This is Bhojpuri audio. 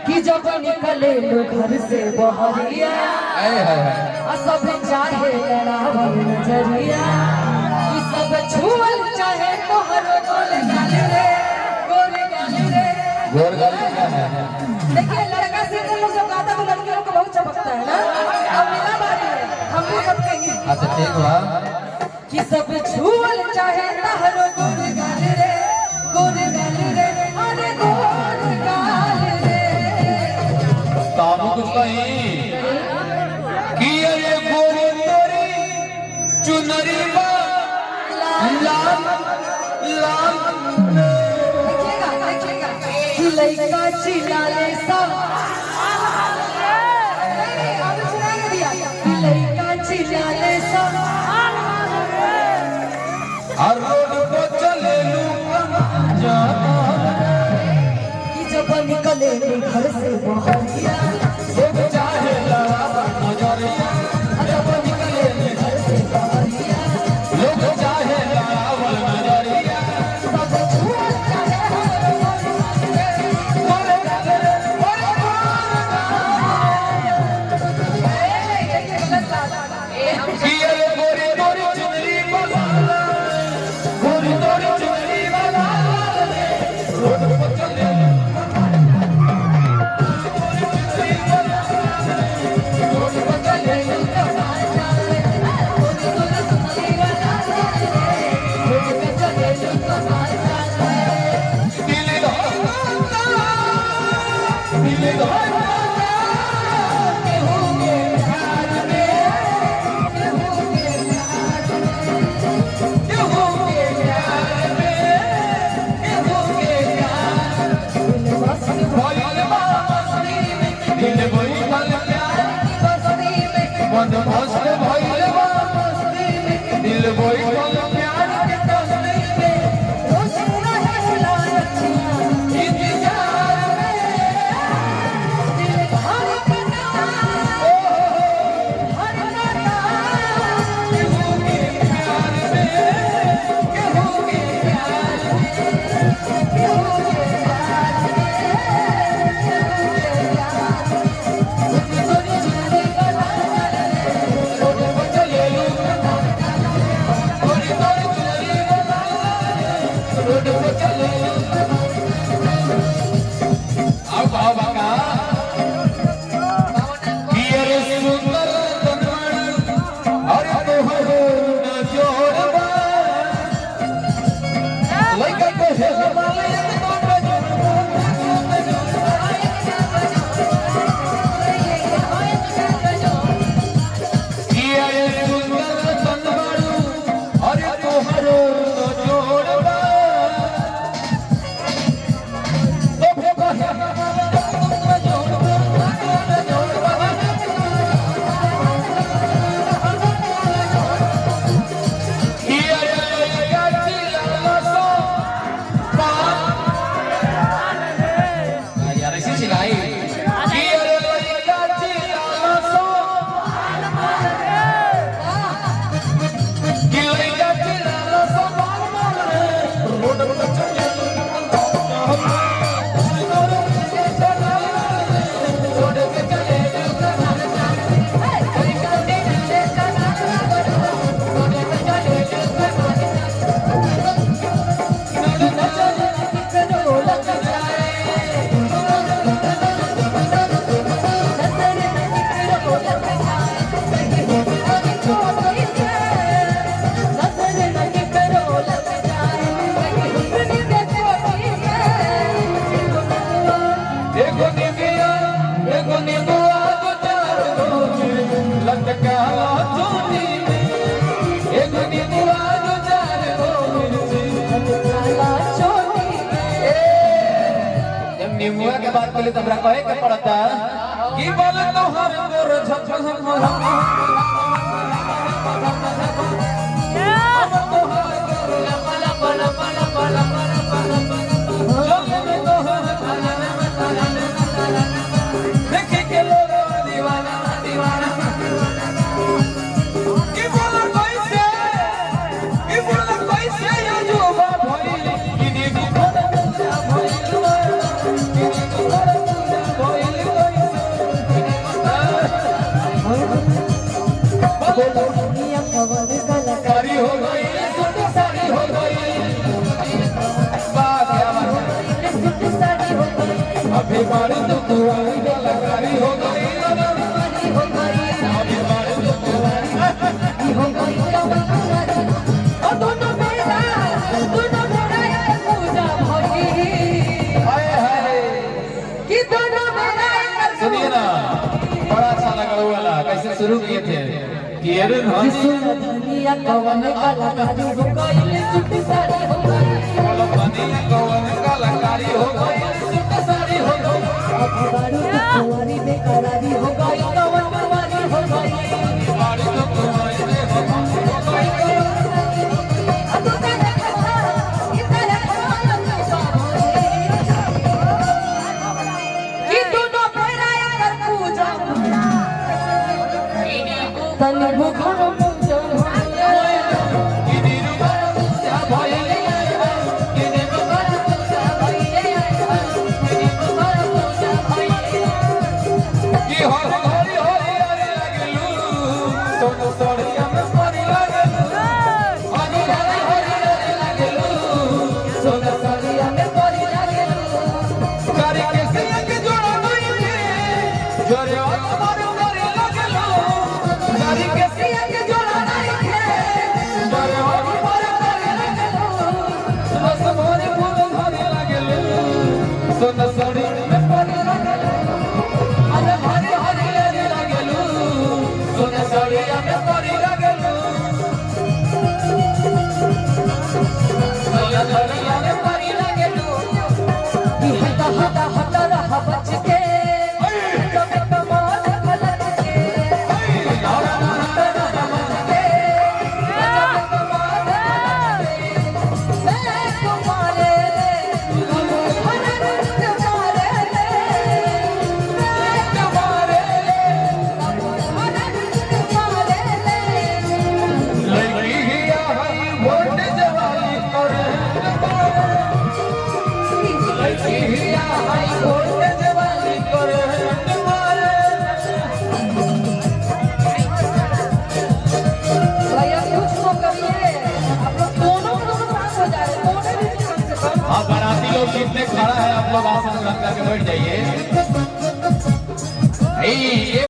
कि जब निकले लो घर से बहरिया सब चाहे लड़ावल नजरिया कि सब छुअल चाहे तोहर गोल गाल रे गोल गाल रे गोल गाल क्या है? देखिए लड़का से लोग जब गाता तो लड़कियों को बहुत चमकता है ना। अब मेरा बारी है, हम भी सब कहेंगे। अच्छा ठीक बा कि सब छुअल चाहे तोहर गोल गाल रे गोल गाल रे अरे गोल गाल रे। तानू कुछ कहीं कि अरे गोरी गोरी चुनरी बा लाल लाल देखिएगा देखिएगा कि लइका चिल्लाले सब अब सुना दिया कि लइका चिल्लाले सब हर रोड पे चले लू कि जब निकले घर से बहरिया सब चाहे लड़ावल नजरिया जब निकले घर से बहरिया लोग चाहे लड़ावल नजरिया सब छुअल चाहे गोरे गाल कि अरे गोरी गोरी चुनरी वाला गोरी गोरी चुनरी वाला रोड पे चले निमुआ के बात के लिए तमरा कहे के पड़ता कि बोल तो हर गोर देखे के लोग दीवाना दीवाना कि बोल कैसे या जो बात भइल कि दी भइल अभी बार तो तुम्हारी कलाकारी हो गई हो गई अभी बार तो तुम्हारी हो गई कमलवारी ओ दोनों मेरा ये पूजा भई हाय हाय कि दोनों मेरा सुनिए ना बड़ा अच्छा लगा वो वाला कैसे शुरू किए थे कि अरे दुनिया कवन कलाकारी हो गई सुट साड़ी हो गई कवन कलाकारी हो गई सुट साड़ी हो गई बारू कुंवारी बेकरारी हो गई कवन कुंवारी हो गई बार तो तुम्हारी हो गई अब तो देखा इतना कि दोनों मेरा कर पूजा तन भूखन पूजा कितने खड़ा है आप लोग आसन करके बैठ जाइए।